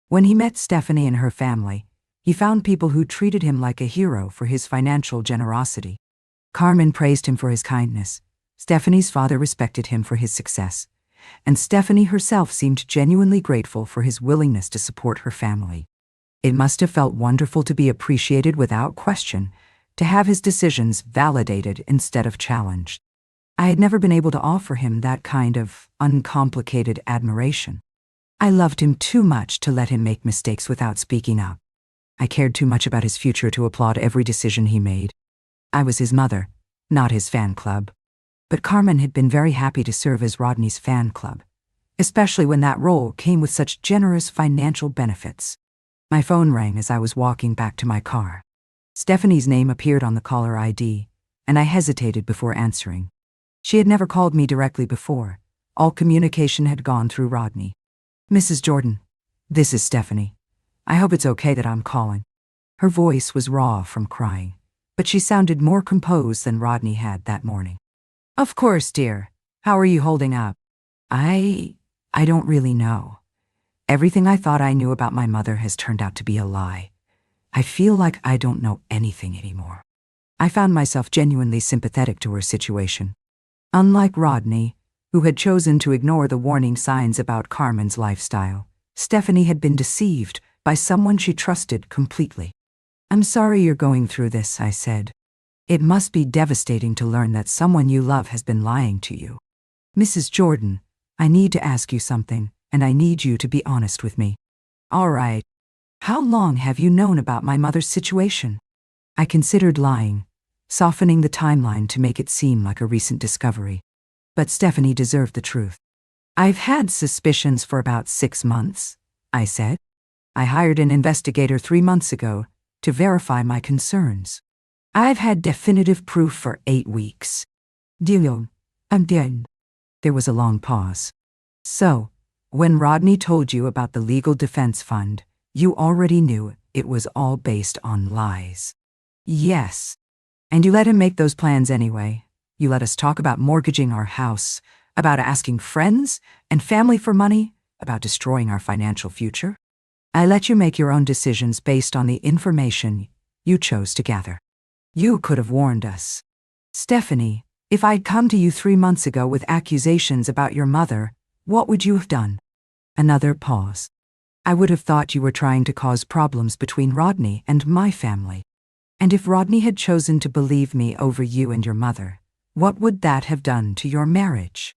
When he met Stephanie and her family, he found people who treated him like a hero for his financial generosity. Carmen praised him for his kindness, Stephanie's father respected him for his success, and Stephanie herself seemed genuinely grateful for his willingness to support her family. It must have felt wonderful to be appreciated without question, to have his decisions validated instead of challenged. I had never been able to offer him that kind of uncomplicated admiration. I loved him too much to let him make mistakes without speaking up. I cared too much about his future to applaud every decision he made. I was his mother, not his fan club. But Carmen had been very happy to serve as Rodney's fan club, especially when that role came with such generous financial benefits. My phone rang as I was walking back to my car. Stephanie's name appeared on the caller ID, and I hesitated before answering. She had never called me directly before. All communication had gone through Rodney. "Mrs. Jordan, this is Stephanie. I hope it's okay that I'm calling." Her voice was raw from crying, but she sounded more composed than Rodney had that morning. "Of course, dear. How are you holding up?" I don't really know. Everything I thought I knew about my mother has turned out to be a lie. I feel like I don't know anything anymore." I found myself genuinely sympathetic to her situation. Unlike Rodney, who had chosen to ignore the warning signs about Carmen's lifestyle, Stephanie had been deceived by someone she trusted completely. "I'm sorry you're going through this," I said. "It must be devastating to learn that someone you love has been lying to you. Mrs. Jordan, I need to ask you something, and I need you to be honest with me." "All right. How long have you known about my mother's situation?" I considered lying, softening the timeline to make it seem like a recent discovery. But Stephanie deserved the truth. "I've had suspicions for about 6 months," I said. "I hired an investigator 3 months ago to verify my concerns. I've had definitive proof for 8 weeks. Dion, I'm dead." There was a long pause. "So, When Rodney told you about the legal defense fund, you already knew it was all based on lies. Yes. And you let him make those plans anyway. You let us talk about mortgaging our house, about asking friends and family for money, about destroying our financial future. I let you make your own decisions based on the information you chose to gather. You could have warned us. Stephanie, if I'd come to you 3 months ago with accusations about your mother, what would you have done? Another pause. I would have thought you were trying to cause problems between Rodney and my family. And if Rodney had chosen to believe me over you and your mother, what would that have done to your marriage?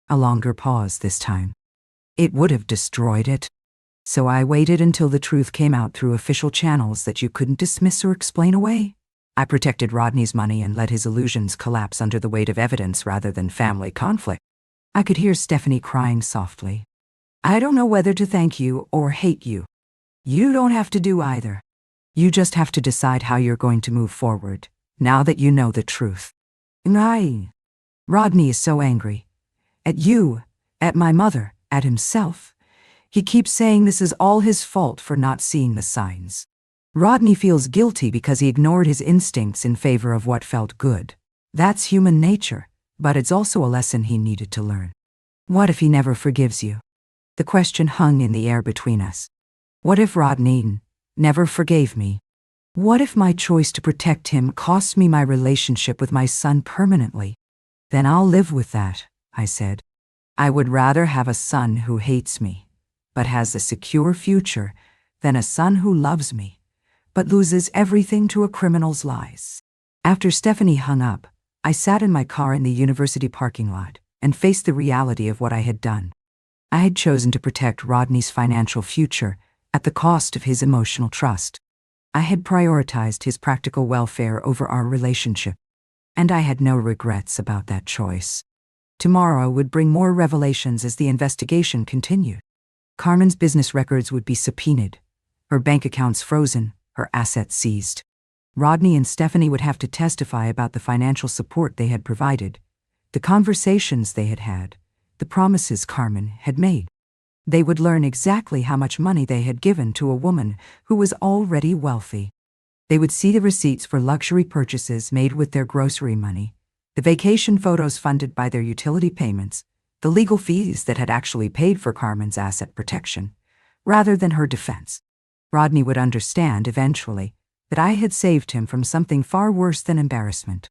A longer pause this time. It would have destroyed it. So I waited until the truth came out through official channels that you couldn't dismiss or explain away. I protected Rodney's money and let his illusions collapse under the weight of evidence rather than family conflict. I could hear Stephanie crying softly. I don't know whether to thank you or hate you. You don't have to do either. You just have to decide how you're going to move forward, now that you know the truth. Rodney is so angry. At you, at my mother, at himself. He keeps saying this is all his fault for not seeing the signs. Rodney feels guilty because he ignored his instincts in favor of what felt good. That's human nature, but it's also a lesson he needed to learn. What if he never forgives you? The question hung in the air between us. What if Rodney never forgave me? What if my choice to protect him cost me my relationship with my son permanently? Then I'll live with that, I said. I would rather have a son who hates me, but has a secure future, than a son who loves me, but loses everything to a criminal's lies. After Stephanie hung up, I sat in my car in the university parking lot and faced the reality of what I had done. I had chosen to protect Rodney's financial future at the cost of his emotional trust. I had prioritized his practical welfare over our relationship, and I had no regrets about that choice. Tomorrow would bring more revelations as the investigation continued. Carmen's business records would be subpoenaed, her bank accounts frozen, her assets seized. Rodney and Stephanie would have to testify about the financial support they had provided, the conversations they had had, the promises Carmen had made. They would learn exactly how much money they had given to a woman who was already wealthy. They would see the receipts for luxury purchases made with their grocery money, the vacation photos funded by their utility payments, the legal fees that had actually paid for Carmen's asset protection, rather than her defense. Rodney would understand, eventually, that I had saved him from something far worse than embarrassment.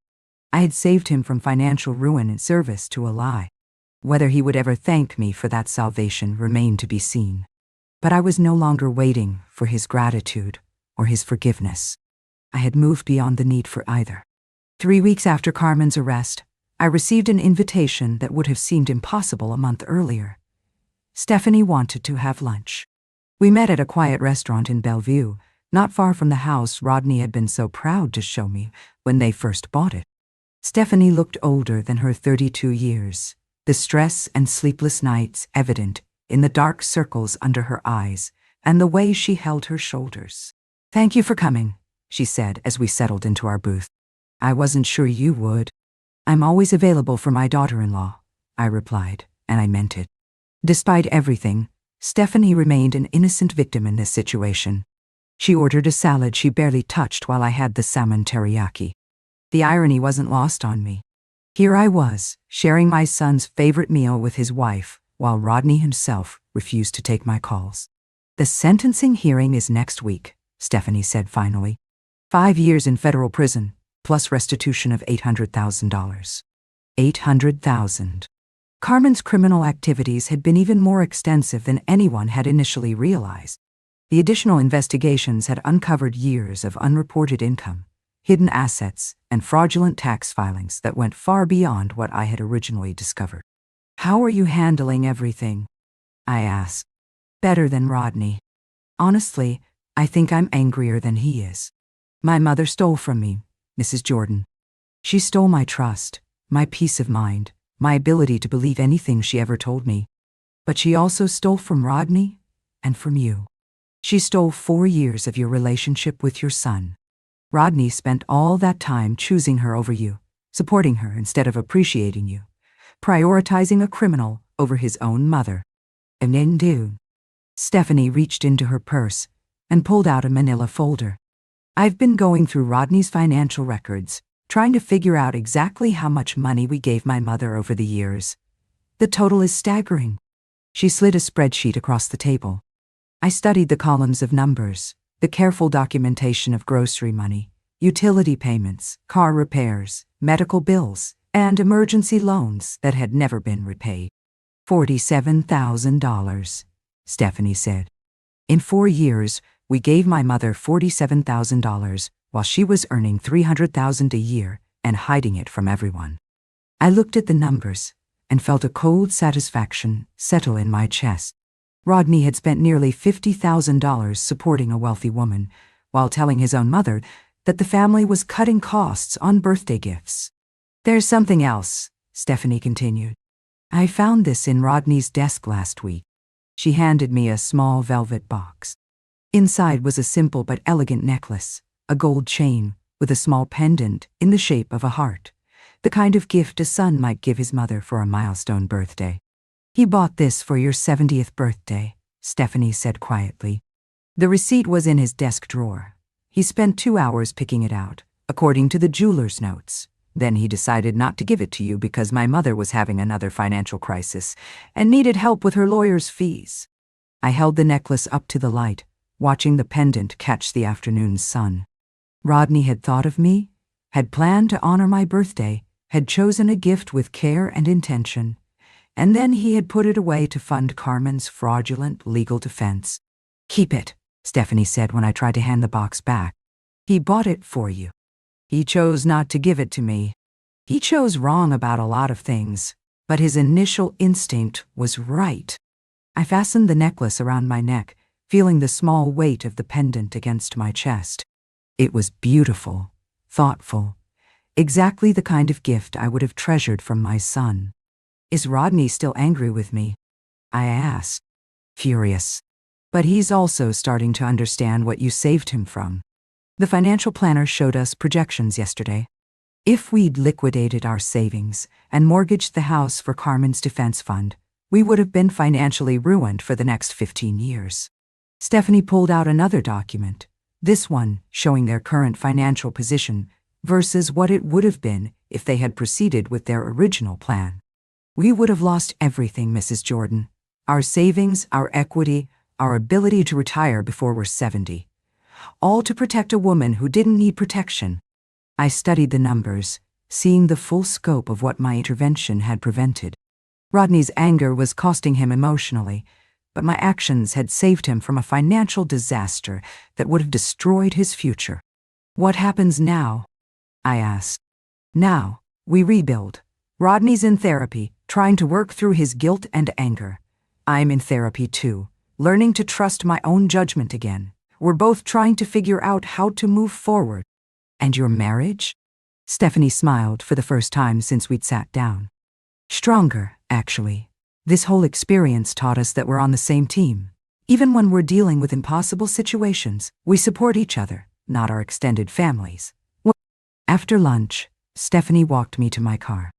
I had saved him from financial ruin in service to a lie. Whether he would ever thank me for that salvation remained to be seen. But I was no longer waiting for his gratitude or his forgiveness. I had moved beyond the need for either. 3 weeks after Carmen's arrest, I received an invitation that would have seemed impossible a month earlier. Stephanie wanted to have lunch. We met at a quiet restaurant in Bellevue, not far from the house Rodney had been so proud to show me when they first bought it. Stephanie looked older than her 32 years, the stress and sleepless nights evident in the dark circles under her eyes and the way she held her shoulders. "Thank you for coming," she said as we settled into our booth. "I wasn't sure you would." "I'm always available for my daughter-in-law," I replied, and I meant it. Despite everything, Stephanie remained an innocent victim in this situation. She ordered a salad she barely touched while I had the salmon teriyaki. The irony wasn't lost on me. Here I was, sharing my son's favorite meal with his wife, while Rodney himself refused to take my calls. "The sentencing hearing is next week," Stephanie said finally. 5 years in federal prison, plus restitution of $800,000. $800,000. Carmen's criminal activities had been even more extensive than anyone had initially realized. The additional investigations had uncovered years of unreported income, hidden assets, and fraudulent tax filings that went far beyond what I had originally discovered. "How are you handling everything?" I asked. "Better than Rodney. Honestly, I think I'm angrier than he is. My mother stole from me, Mrs. Jordan. She stole my trust, my peace of mind, my ability to believe anything she ever told me. But she also stole from Rodney and from you. She stole 4 years of your relationship with your son. Rodney spent all that time choosing her over you, supporting her instead of appreciating you, prioritizing a criminal over his own mother. And then do. Stephanie reached into her purse and pulled out a manila folder. I've been going through Rodney's financial records, trying to figure out exactly how much money we gave my mother over the years. The total is staggering. She slid a spreadsheet across the table. I studied the columns of numbers, the careful documentation of grocery money, utility payments, car repairs, medical bills, and emergency loans that had never been repaid. $47,000, Stephanie said. In 4 years, we gave my mother $47,000 while she was earning $300,000 a year and hiding it from everyone. I looked at the numbers and felt a cold satisfaction settle in my chest. Rodney had spent nearly $50,000 supporting a wealthy woman, while telling his own mother that the family was cutting costs on birthday gifts. There's something else, Stephanie continued. I found this in Rodney's desk last week. She handed me a small velvet box. Inside was a simple but elegant necklace, a gold chain with a small pendant in the shape of a heart, the kind of gift a son might give his mother for a milestone birthday. He bought this for your 70th birthday, Stephanie said quietly. The receipt was in his desk drawer. He spent 2 hours picking it out, according to the jeweler's notes. Then he decided not to give it to you because my mother was having another financial crisis and needed help with her lawyer's fees. I held the necklace up to the light, watching the pendant catch the afternoon's sun. Rodney had thought of me, had planned to honor my birthday, had chosen a gift with care and intention, and then he had put it away to fund Carmen's fraudulent legal defense. Keep it, Stephanie said when I tried to hand the box back. He bought it for you. He chose not to give it to me. He chose wrong about a lot of things, but his initial instinct was right. I fastened the necklace around my neck, feeling the small weight of the pendant against my chest. It was beautiful, thoughtful, exactly the kind of gift I would have treasured from my son. Is Rodney still angry with me? I asked. Furious. But he's also starting to understand what you saved him from. The financial planner showed us projections yesterday. If we'd liquidated our savings and mortgaged the house for Carmen's defense fund, we would have been financially ruined for the next 15 years. Stephanie pulled out another document, this one showing their current financial position versus what it would have been if they had proceeded with their original plan. We would have lost everything, Mrs. Jordan. Our savings, our equity, our ability to retire before we're 70. All to protect a woman who didn't need protection. I studied the numbers, seeing the full scope of what my intervention had prevented. Rodney's anger was costing him emotionally, but my actions had saved him from a financial disaster that would have destroyed his future. What happens now? I asked. Now, we rebuild. Rodney's in therapy, trying to work through his guilt and anger. I'm in therapy too, learning to trust my own judgment again. We're both trying to figure out how to move forward. And your marriage? Stephanie smiled for the first time since we'd sat down. Stronger, actually. This whole experience taught us that we're on the same team. Even when we're dealing with impossible situations, we support each other, not our extended families. After lunch, Stephanie walked me to my car.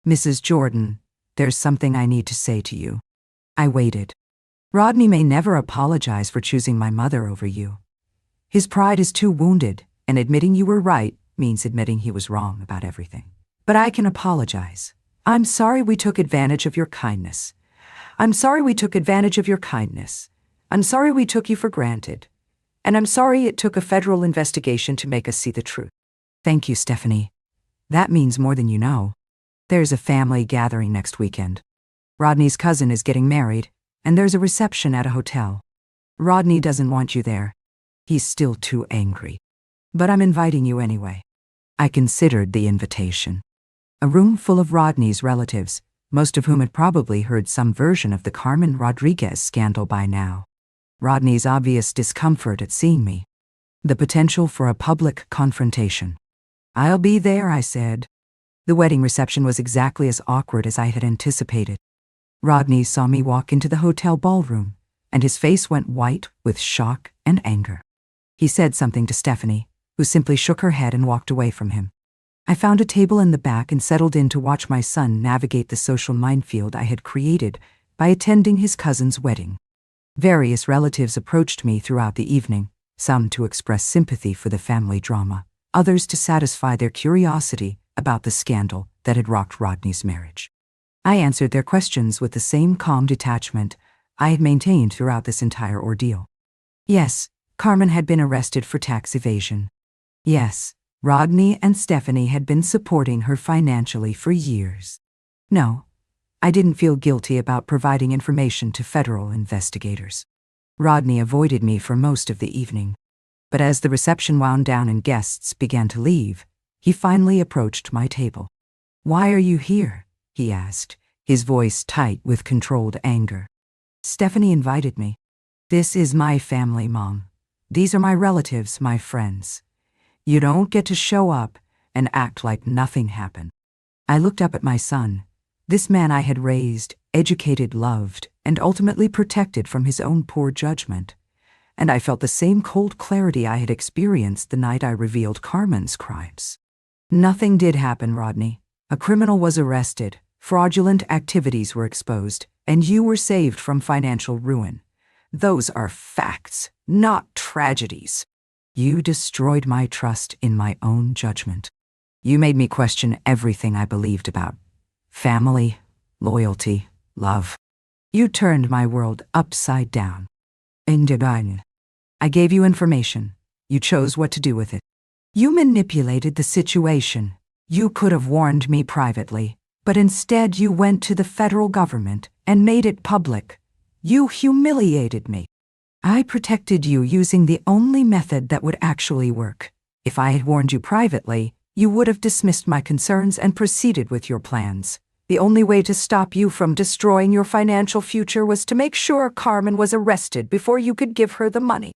Mrs. Jordan, there's something I need to say to you. I waited. Rodney may never apologize for choosing my mother over you. His pride is too wounded, and admitting you were right means admitting he was wrong about everything. But I can apologize. I'm sorry we took advantage of your kindness. I'm sorry we took advantage of your kindness. I'm sorry we took you for granted. And I'm sorry it took a federal investigation to make us see the truth. Thank you, Stephanie. That means more than you know. There's a family gathering next weekend. Rodney's cousin is getting married, and there's a reception at a hotel. Rodney doesn't want you there. He's still too angry. But I'm inviting you anyway. I considered the invitation. A room full of Rodney's relatives, most of whom had probably heard some version of the Carmen Rodriguez scandal by now. Rodney's obvious discomfort at seeing me. The potential for a public confrontation. I'll be there, I said. The wedding reception was exactly as awkward as I had anticipated. Rodney saw me walk into the hotel ballroom, and his face went white with shock and anger. He said something to Stephanie, who simply shook her head and walked away from him. I found a table in the back and settled in to watch my son navigate the social minefield I had created by attending his cousin's wedding. Various relatives approached me throughout the evening, some to express sympathy for the family drama, others to satisfy their curiosity about the scandal that had rocked Rodney's marriage. I answered their questions with the same calm detachment I had maintained throughout this entire ordeal. Yes, Carmen had been arrested for tax evasion. Yes, Rodney and Stephanie had been supporting her financially for years. No, I didn't feel guilty about providing information to federal investigators. Rodney avoided me for most of the evening. But as the reception wound down and guests began to leave, he finally approached my table. "Why are you here?" he asked, his voice tight with controlled anger. "Stephanie invited me. This is my family, Mom. These are my relatives, my friends. You don't get to show up and act like nothing happened." I looked up at my son, this man I had raised, educated, loved, and ultimately protected from his own poor judgment, and I felt the same cold clarity I had experienced the night I revealed Carmen's crimes. "Nothing did happen, Rodney. A criminal was arrested, fraudulent activities were exposed, and you were saved from financial ruin. Those are facts, not tragedies. You destroyed my trust in my own judgment. You made me question everything I believed about family, loyalty, love. You turned my world upside down. I gave you information. You chose what to do with it. You manipulated the situation. You could have warned me privately, but instead you went to the federal government and made it public. You humiliated me. I protected you using the only method that would actually work. If I had warned you privately, you would have dismissed my concerns and proceeded with your plans. The only way to stop you from destroying your financial future was to make sure Carmen was arrested before you could give her the money."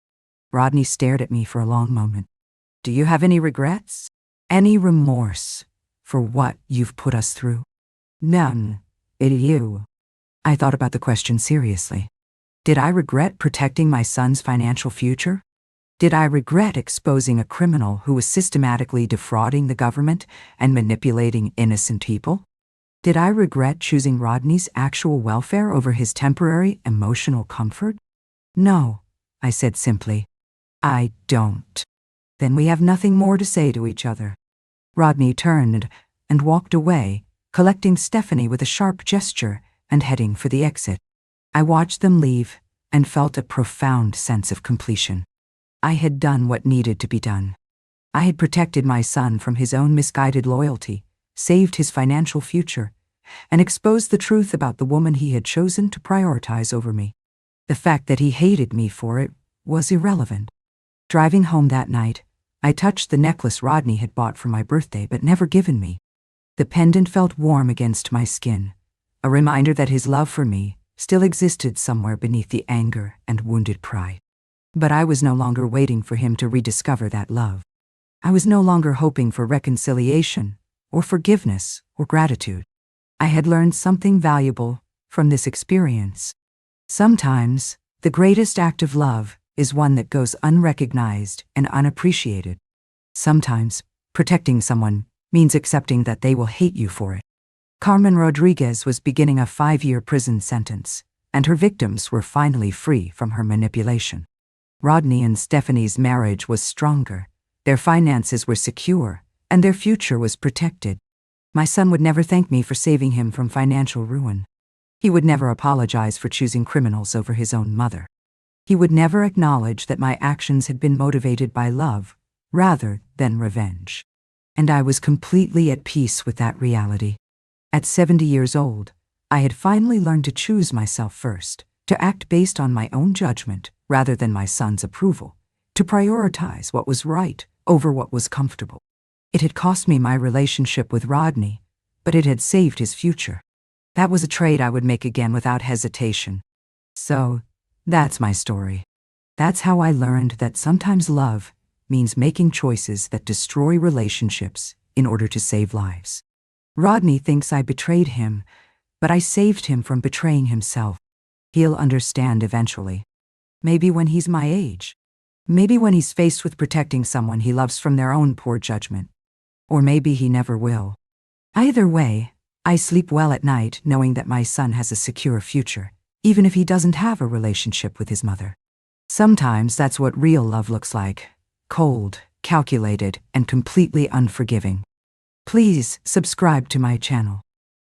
Rodney stared at me for a long moment. "Do you have any regrets? Any remorse for what you've put us through?" "None. You." I thought about the question seriously. Did I regret protecting my son's financial future? Did I regret exposing a criminal who was systematically defrauding the government and manipulating innocent people? Did I regret choosing Rodney's actual welfare over his temporary emotional comfort? No, I said simply. I don't. Then we have nothing more to say to each other. Rodney turned and walked away, collecting Stephanie with a sharp gesture and heading for the exit. I watched them leave and felt a profound sense of completion. I had done what needed to be done. I had protected my son from his own misguided loyalty, saved his financial future, and exposed the truth about the woman he had chosen to prioritize over me. The fact that he hated me for it was irrelevant. Driving home that night, I touched the necklace Rodney had bought for my birthday but never given me. The pendant felt warm against my skin, a reminder that his love for me still existed somewhere beneath the anger and wounded pride. But I was no longer waiting for him to rediscover that love. I was no longer hoping for reconciliation or forgiveness or gratitude. I had learned something valuable from this experience. Sometimes, the greatest act of love is one that goes unrecognized and unappreciated. Sometimes, protecting someone means accepting that they will hate you for it. Carmen Rodriguez was beginning a 5-year prison sentence, and her victims were finally free from her manipulation. Rodney and Stephanie's marriage was stronger, their finances were secure, and their future was protected. My son would never thank me for saving him from financial ruin. He would never apologize for choosing criminals over his own mother. He would never acknowledge that my actions had been motivated by love rather than revenge. And I was completely at peace with that reality. At 70 years old, I had finally learned to choose myself first, to act based on my own judgment rather than my son's approval, to prioritize what was right over what was comfortable. It had cost me my relationship with Rodney, but it had saved his future. That was a trade I would make again without hesitation. So, that's my story. That's how I learned that sometimes love means making choices that destroy relationships in order to save lives. Rodney thinks I betrayed him, but I saved him from betraying himself. He'll understand eventually. Maybe when he's my age. Maybe when he's faced with protecting someone he loves from their own poor judgment. Or maybe he never will. Either way, I sleep well at night knowing that my son has a secure future, even if he doesn't have a relationship with his mother. Sometimes that's what real love looks like: cold, calculated, and completely unforgiving. Please subscribe to my channel.